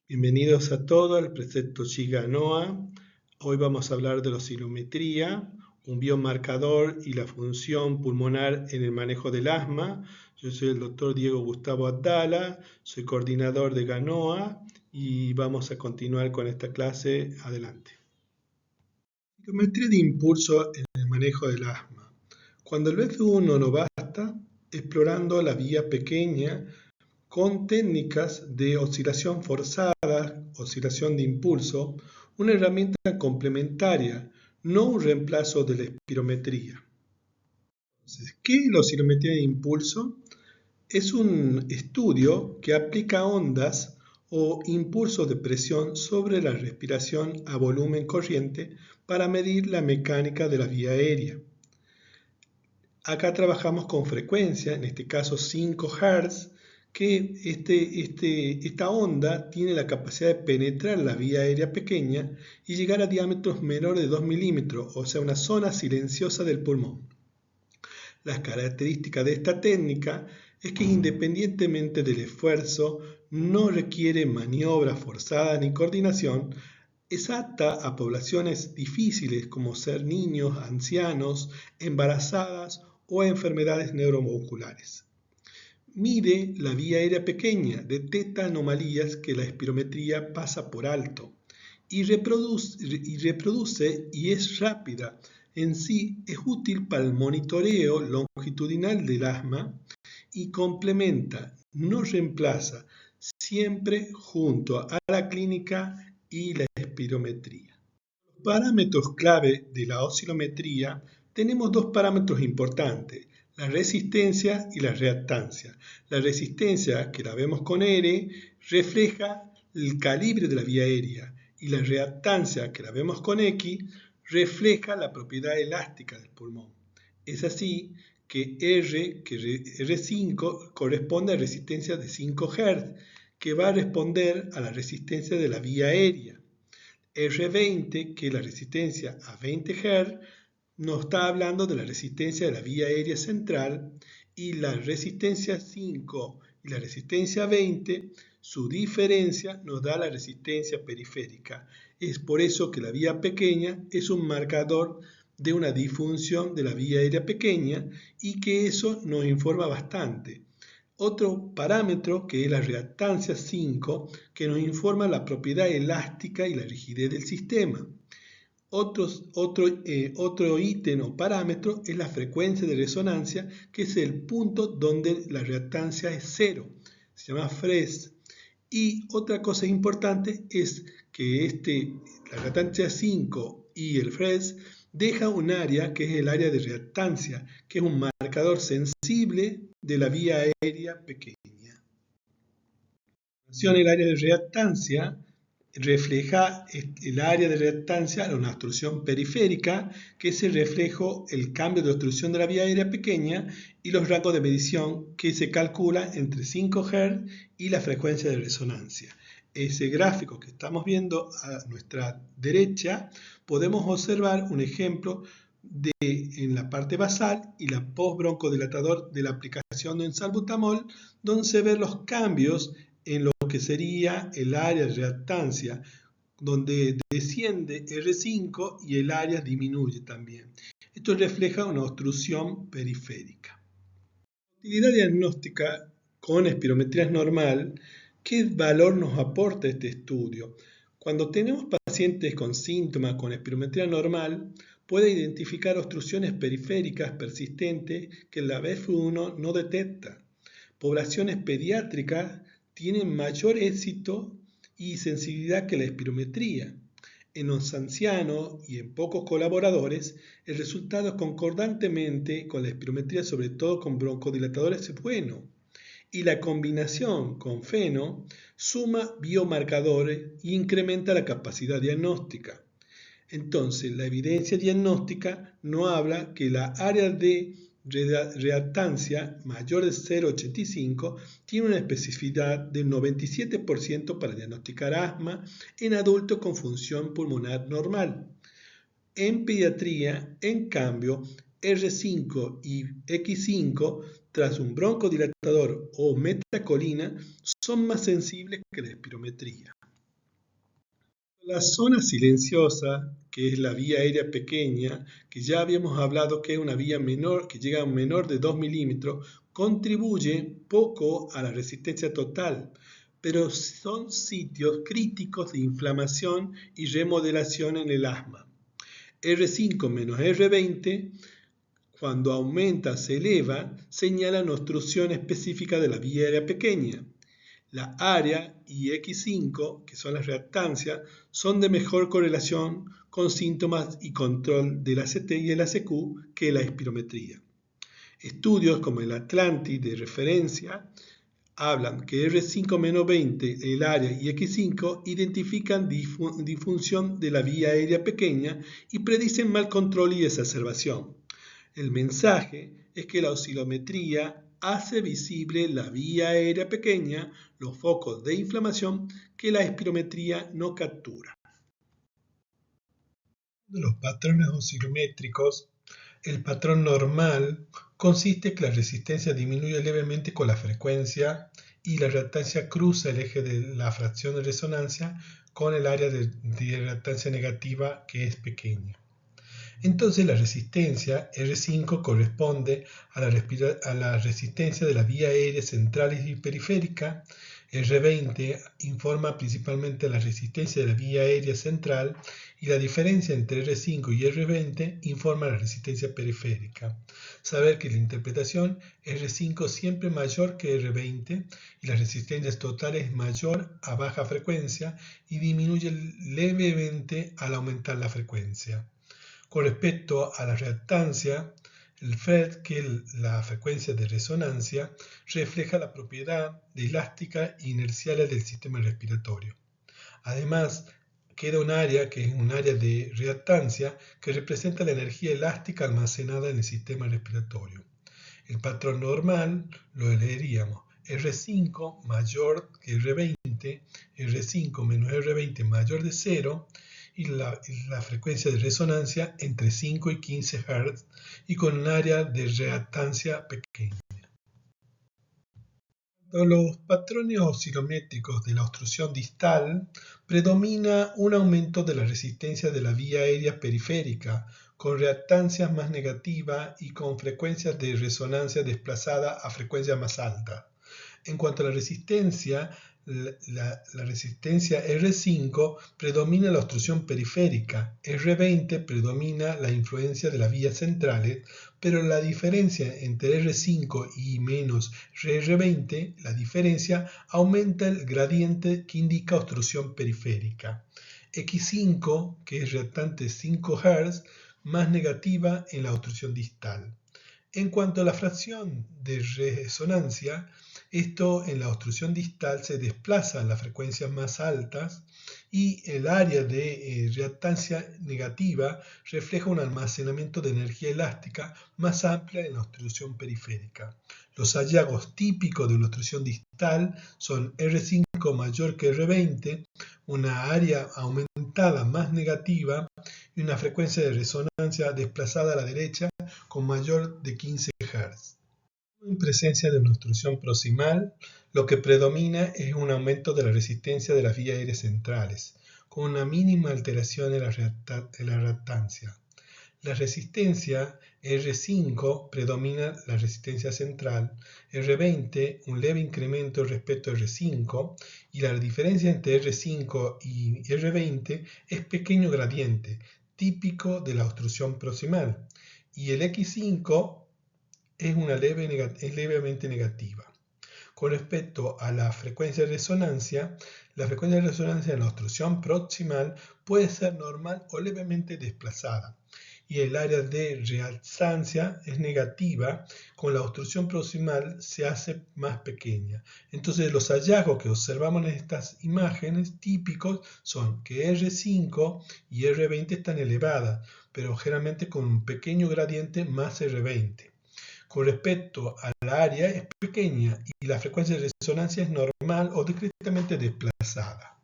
Bienvenidos a todos al precepto Shiga-NOA. Hoy vamos a hablar de la osilometría, un biomarcador y la función pulmonar en el manejo del asma. Yo soy el doctor Diego Gustavo Atala, soy coordinador de GANOA y vamos a continuar con esta clase. Adelante. Osilometría de impulso en el manejo del asma. Cuando el F1 no basta, explorando la vía pequeña con técnicas de oscilación forzada, oscilación de impulso, una herramienta complementaria, no un reemplazo de la espirometría. Entonces, ¿qué es la oscilometría de impulso? Es un estudio que aplica ondas o impulsos de presión sobre la respiración a volumen corriente para medir la mecánica de la vía aérea. Acá trabajamos con frecuencia, en este caso 5 Hz, que esta onda tiene la capacidad de penetrar la vía aérea pequeña y llegar a diámetros menores de 2 milímetros, o sea, una zona silenciosa del pulmón. Las características de esta técnica es que independientemente del esfuerzo, no requiere maniobra forzada ni coordinación, es apta a poblaciones difíciles como ser niños, ancianos, embarazadas o enfermedades neuromusculares. Mide la vía aérea pequeña, detecta anomalías que la espirometría pasa por alto y reproduce y es rápida. En sí es útil para el monitoreo longitudinal del asma y complementa, no reemplaza, siempre junto a la clínica y la espirometría. Los parámetros clave de la oscilometría, tenemos dos parámetros importantes, la resistencia y la reactancia. La resistencia, que la vemos con R, refleja el calibre de la vía aérea y la reactancia, que la vemos con X, refleja la propiedad elástica del pulmón. Es así que R5 corresponde a resistencia de 5 Hz, que va a responder a la resistencia de la vía aérea. R20, que es la resistencia a 20 Hz, nos está hablando de la resistencia de la vía aérea central, y la resistencia 5 y la resistencia 20, su diferencia nos da la resistencia periférica. Es por eso que la vía pequeña es un marcador de una disfunción de la vía aérea pequeña y que eso nos informa bastante. Otro parámetro que es la reactancia 5, que nos informa la propiedad elástica y la rigidez del sistema. Otro ítem o parámetro es la frecuencia de resonancia, que es el punto donde la reactancia es cero, se llama FRES. Y otra cosa importante es que la reactancia 5 y el FRES deja un área que es el área de reactancia, que es un marcador sensible de la vía aérea pequeña. El área de reactancia refleja el área de reactancia, una obstrucción periférica, que es el reflejo, el cambio de obstrucción de la vía aérea pequeña, y los rangos de medición que se calcula entre 5 Hz y la frecuencia de resonancia. Ese gráfico que estamos viendo a nuestra derecha, podemos observar un ejemplo en la parte basal y la postbroncodilatador de la aplicación de un salbutamol, donde se ven los cambios en lo que sería el área de reactancia, donde desciende R5 y el área disminuye también. Esto refleja una obstrucción periférica. Utilidad diagnóstica con espirometría normal. ¿Qué valor nos aporta este estudio? Cuando tenemos pacientes con síntomas con espirometría normal, puede identificar obstrucciones periféricas persistentes que la F1 no detecta. Poblaciones pediátricas tienen mayor éxito y sensibilidad que la espirometría. En los ancianos y en pocos colaboradores, el resultado concordantemente con la espirometría, sobre todo con broncodilatadores, es bueno. Y la combinación con feno suma biomarcadores e incrementa la capacidad diagnóstica. Entonces, la evidencia diagnóstica no habla que la área de reactancia mayor de 0,85 tiene una especificidad del 97% para diagnosticar asma en adultos con función pulmonar normal. En pediatría, en cambio, R5 y X5 tras un broncodilatador o metacolina son más sensibles que la espirometría. La zona silenciosa, que es la vía aérea pequeña, que ya habíamos hablado que es una vía menor, que llega a un menor de 2 milímetros, contribuye poco a la resistencia total, pero son sitios críticos de inflamación y remodelación en el asma. R5 menos R20, cuando aumenta, se eleva, señala una obstrucción específica de la vía aérea pequeña. La área y X5, que son las reactancias, son de mejor correlación con síntomas y control del ACT y el ACQ que la espirometría. Estudios como el Atlantic de referencia hablan que R5-20, el área y X5 identifican disfunción de la vía aérea pequeña y predicen mal control y exacerbación. El mensaje es que la oscilometría hace visible la vía aérea pequeña, los focos de inflamación que la espirometría no captura. De los patrones oscilométricos, el patrón normal consiste en que la resistencia disminuye levemente con la frecuencia y la reactancia cruza el eje de la fracción de resonancia con el área de reactancia negativa, que es pequeña. Entonces la resistencia R5 corresponde a la resistencia de la vía aérea central y periférica. R20 informa principalmente a la resistencia de la vía aérea central y la diferencia entre R5 y R20 informa a la resistencia periférica. Saber que la interpretación R5 siempre mayor que R20 y la resistencia total es mayor a baja frecuencia y disminuye levemente al aumentar la frecuencia. Con respecto a la reactancia, el FRED, que es la frecuencia de resonancia, refleja la propiedad de elástica e inercial del sistema respiratorio. Además, queda un área que es un área de reactancia que representa la energía elástica almacenada en el sistema respiratorio. El patrón normal lo leeríamos R5 mayor que R20, R5 menos R20 mayor de 0, y la frecuencia de resonancia entre 5 y 15 Hz y con un área de reactancia pequeña. En los patrones oscilométricos de la obstrucción distal predomina un aumento de la resistencia de la vía aérea periférica, con reactancias más negativas y con frecuencias de resonancia desplazada a frecuencias más altas. En cuanto a la resistencia, la resistencia R5 predomina la obstrucción periférica, R20 predomina la influencia de las vías centrales, pero la diferencia entre R5 y menos R20, la diferencia aumenta el gradiente que indica obstrucción periférica. X5, que es reactante 5 Hz, más negativa en la obstrucción distal. En cuanto a la fracción de resonancia, esto en la obstrucción distal se desplaza a las frecuencias más altas y el área de reactancia negativa refleja un almacenamiento de energía elástica más amplia en la obstrucción periférica. Los hallazgos típicos de la obstrucción distal son R5 mayor que R20, una área aumentada más negativa y una frecuencia de resonancia desplazada a la derecha con mayor de 15 Hz. En presencia de una obstrucción proximal, lo que predomina es un aumento de la resistencia de las vías aéreas centrales, con una mínima alteración en la reactancia. La resistencia R5 predomina la resistencia central, R20 un leve incremento respecto a R5 y la diferencia entre R5 y R20 es pequeño gradiente, típico de la obstrucción proximal, y el X5 es levemente negativa. Con respecto a la frecuencia de resonancia en la obstrucción proximal puede ser normal o levemente desplazada, y el área de reactancia es negativa. Con la obstrucción proximal se hace más pequeña. Entonces los hallazgos que observamos en estas imágenes típicos son que R5 y R20 están elevadas, pero generalmente con un pequeño gradiente más R20. Con respecto a la área es pequeña y la frecuencia de resonancia es normal o discretamente desplazada.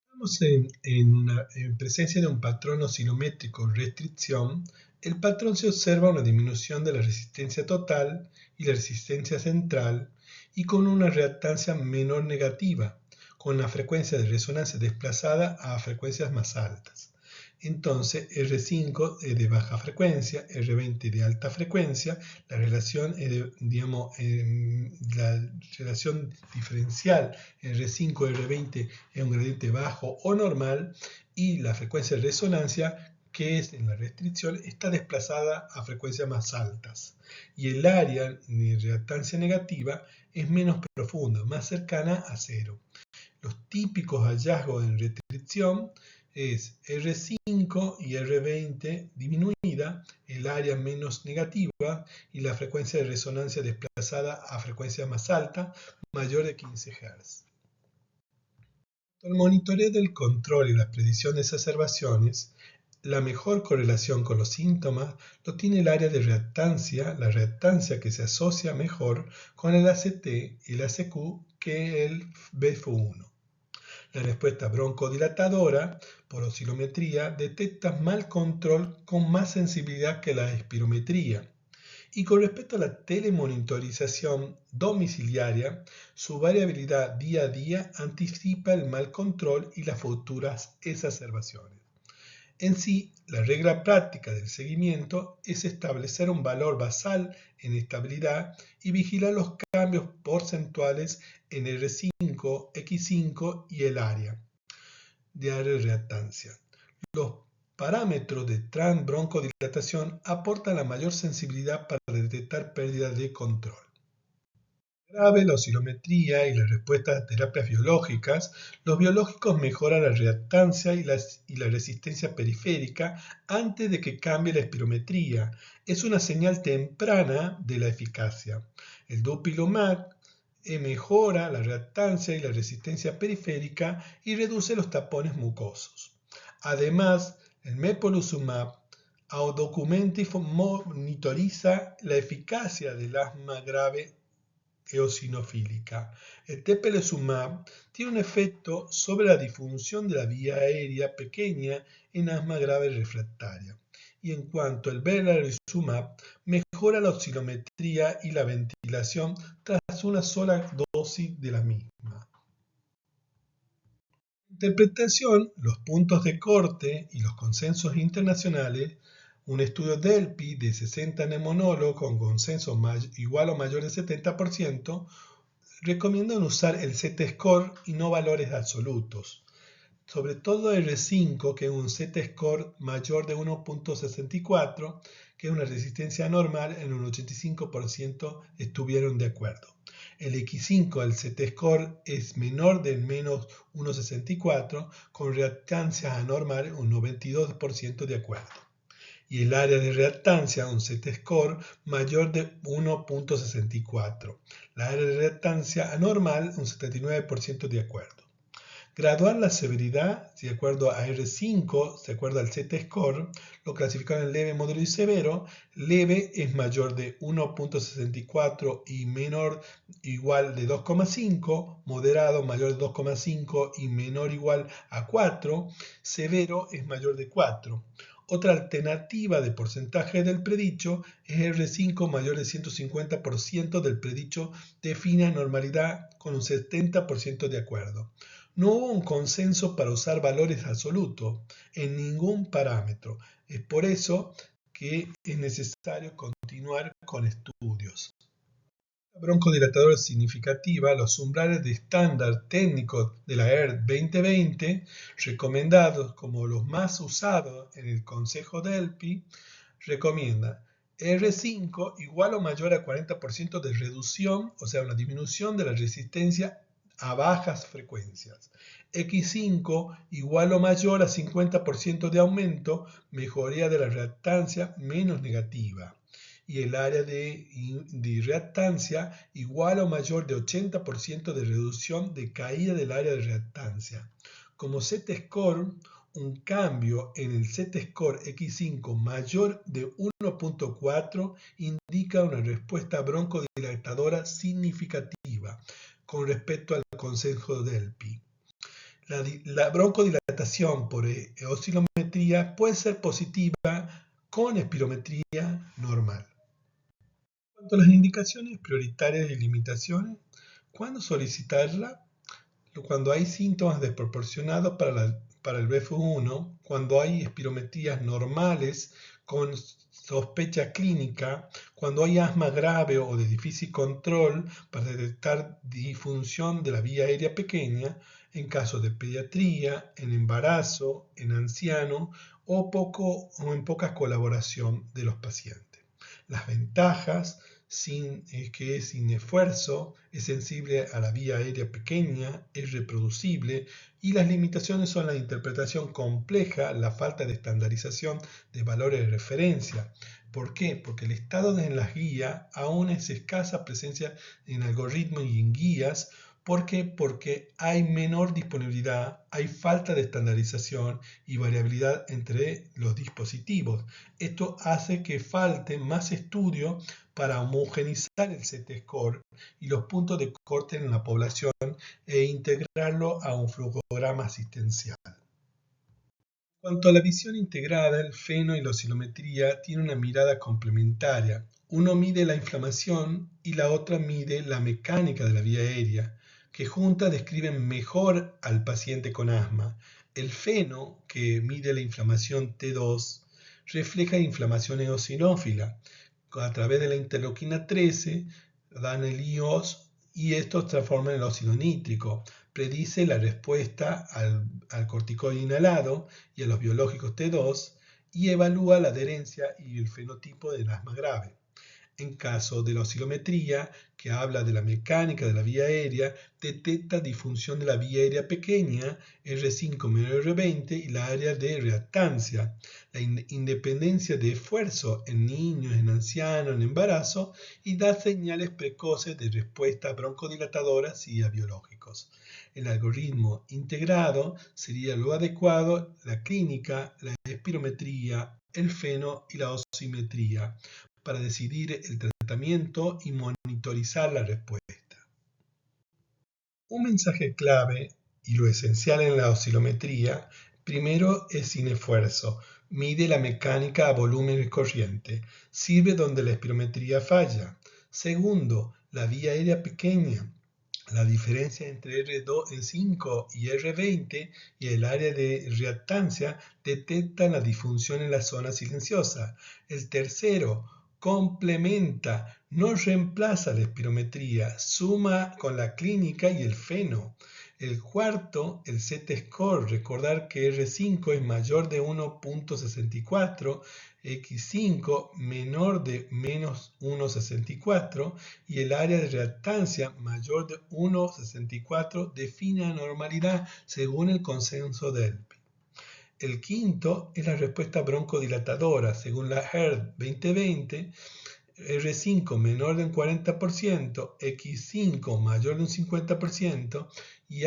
Estamos en presencia de un patrón oscilométrico restricción. El patrón se observa una disminución de la resistencia total y la resistencia central y con una reactancia menor negativa, con la frecuencia de resonancia desplazada a frecuencias más altas. Entonces, R5 es de baja frecuencia, R20 de alta frecuencia, la relación la relación diferencial R5 R20 es un gradiente bajo o normal, y la frecuencia de resonancia, que es en la restricción, está desplazada a frecuencias más altas. Y el área de reactancia negativa es menos profunda, más cercana a cero. Los típicos hallazgos en restricción es R5 y R20 disminuida, el área menos negativa y la frecuencia de resonancia desplazada a frecuencia más alta, mayor de 15 Hz. El monitoreo del control y la predicción de exacerbaciones, la mejor correlación con los síntomas lo tiene el área de reactancia, la reactancia que se asocia mejor con el ACT y el ACQ que el BFU1. La respuesta broncodilatadora por oscilometría detecta mal control con más sensibilidad que la espirometría. Y con respecto a la telemonitorización domiciliaria, su variabilidad día a día anticipa el mal control y las futuras exacerbaciones. En sí, la regla práctica del seguimiento es establecer un valor basal en estabilidad y vigilar los cambios porcentuales en R5, X5 y el área de reactancia. Los parámetros de transbroncodilatación aportan la mayor sensibilidad para detectar pérdidas de control. Grave la oscilometría y la respuesta a terapias biológicas, los biológicos mejoran la reactancia y la resistencia periférica antes de que cambie la espirometría. Es una señal temprana de la eficacia. El dupilumab mejora la reactancia y la resistencia periférica y reduce los tapones mucosos. Además, el mepolizumab documenta y monitoriza la eficacia del asma grave eosinofílica. El tepelizumab tiene un efecto sobre la disfunción de la vía aérea pequeña en asma grave refractaria. Y en cuanto al benralizumab, mejora la oscilometría y la ventilación tras una sola dosis de la misma. Interpretación, los puntos de corte y los consensos internacionales. Un estudio DELPI de 60 neumonólogos con consenso igual o mayor de 70% recomiendan usar el Z-score y no valores absolutos. Sobre todo R5, que es un Z-score mayor de 1.64, que es una resistencia normal, en un 85% estuvieron de acuerdo. El X5, el Z-score, es menor de menos 1.64, con reactancias anormales, un 92% de acuerdo. Y el área de reactancia, un Z-score mayor de 1.64. La área de reactancia anormal, un 79% de acuerdo. Graduar la severidad, de acuerdo a R5, de acuerdo al Z-score, lo clasificaron en leve, moderado y severo. Leve es mayor de 1.64 y menor igual de 2,5. Moderado mayor de 2,5 y menor igual a 4. Severo es mayor de 4. Otra alternativa de porcentaje del predicho es R5 mayor de 150% del predicho define normalidad con un 70% de acuerdo. No hubo un consenso para usar valores absolutos en ningún parámetro. Es por eso que es necesario continuar con estudios. La broncodilatadora significativa, los umbrales de estándar técnico de la ERT 2020, recomendados como los más usados en el Consejo DELPI, recomiendan R5 igual o mayor a 40% de reducción, o sea, una disminución de la resistencia a bajas frecuencias. X5 igual o mayor a 50% de aumento, mejoría de la reactancia menos negativa. Y el área de reactancia igual o mayor de 80% de reducción de caída del área de reactancia. Como Z-score, un cambio en el Z-score X5 mayor de 1.4 indica una respuesta broncodilatadora significativa con respecto al consejo DELPI. La broncodilatación por oscilometría puede ser positiva con espirometría normal. En cuanto a las indicaciones prioritarias y limitaciones, ¿cuándo solicitarla? cuando hay síntomas desproporcionados para el BF1, cuando hay espirometrías normales con sospecha clínica, cuando hay asma grave o de difícil control para detectar disfunción de la vía aérea pequeña, en casos de pediatría, en embarazo, en anciano o en poca colaboración de los pacientes. Las ventajas que es sin esfuerzo, es sensible a la vía aérea pequeña, es reproducible, y las limitaciones son la interpretación compleja, la falta de estandarización de valores de referencia. ¿Por qué? Porque el estado en las guías aún es escasa presencia en algoritmos y en guías. ¿Por qué? Porque hay menor disponibilidad, hay falta de estandarización y variabilidad entre los dispositivos. Esto hace que falte más estudio para homogeneizar el Z-score y los puntos de corte en la población e integrarlo a un flujograma asistencial. En cuanto a la visión integrada, el feno y la oscilometría tienen una mirada complementaria. Uno mide la inflamación y la otra mide la mecánica de la vía aérea, que juntas describen mejor al paciente con asma. El feno, que mide la inflamación T2, refleja inflamación eosinófila. A través de la interleuquina 13 dan el IOS y estos transforman el óxido nítrico. Predice la respuesta al corticoide inhalado y a los biológicos T2 y evalúa la adherencia y el fenotipo del asma grave. En caso de la oscilometría, que habla de la mecánica de la vía aérea, detecta disfunción de la vía aérea pequeña, R5 menor R20 y la área de reactancia, la independencia de esfuerzo en niños, en ancianos, en embarazo, y da señales precoces de respuesta a broncodilatadoras y a biológicos. El algoritmo integrado sería lo adecuado, la clínica, la espirometría, el feno y la osimetría, para decidir el tratamiento y monitorizar la respuesta. Un mensaje clave y lo esencial en la oscilometría, primero es sin esfuerzo, mide la mecánica a volumen y corriente, sirve donde la espirometría falla. Segundo, la vía aérea pequeña, la diferencia entre R5 y R20 y el área de reactancia detectan la disfunción en la zona silenciosa. El tercero, complementa, no reemplaza la espirometría, suma con la clínica y el feno. El cuarto, el Z-score, recordar que R5 es mayor de 1.64, X5 menor de menos 1.64 y el área de reactancia mayor de 1.64 define anormalidad según el consenso Delphi. El quinto es la respuesta broncodilatadora, según la HERD 2020, R5 menor de un 40%, X5 mayor de un 50% y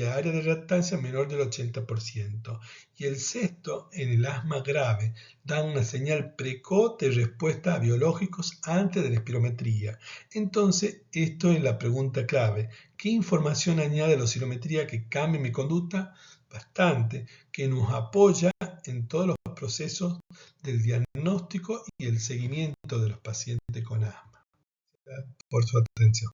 área de reactancia menor del 80%. Y el sexto, en el asma grave, da una señal precoz de respuesta a biológicos antes de la espirometría. Entonces, esto es la pregunta clave. ¿Qué información añade la oscilometría que cambie mi conducta? Bastante, que nos apoya en todos los procesos del diagnóstico y el seguimiento de los pacientes con asma. Gracias por su atención.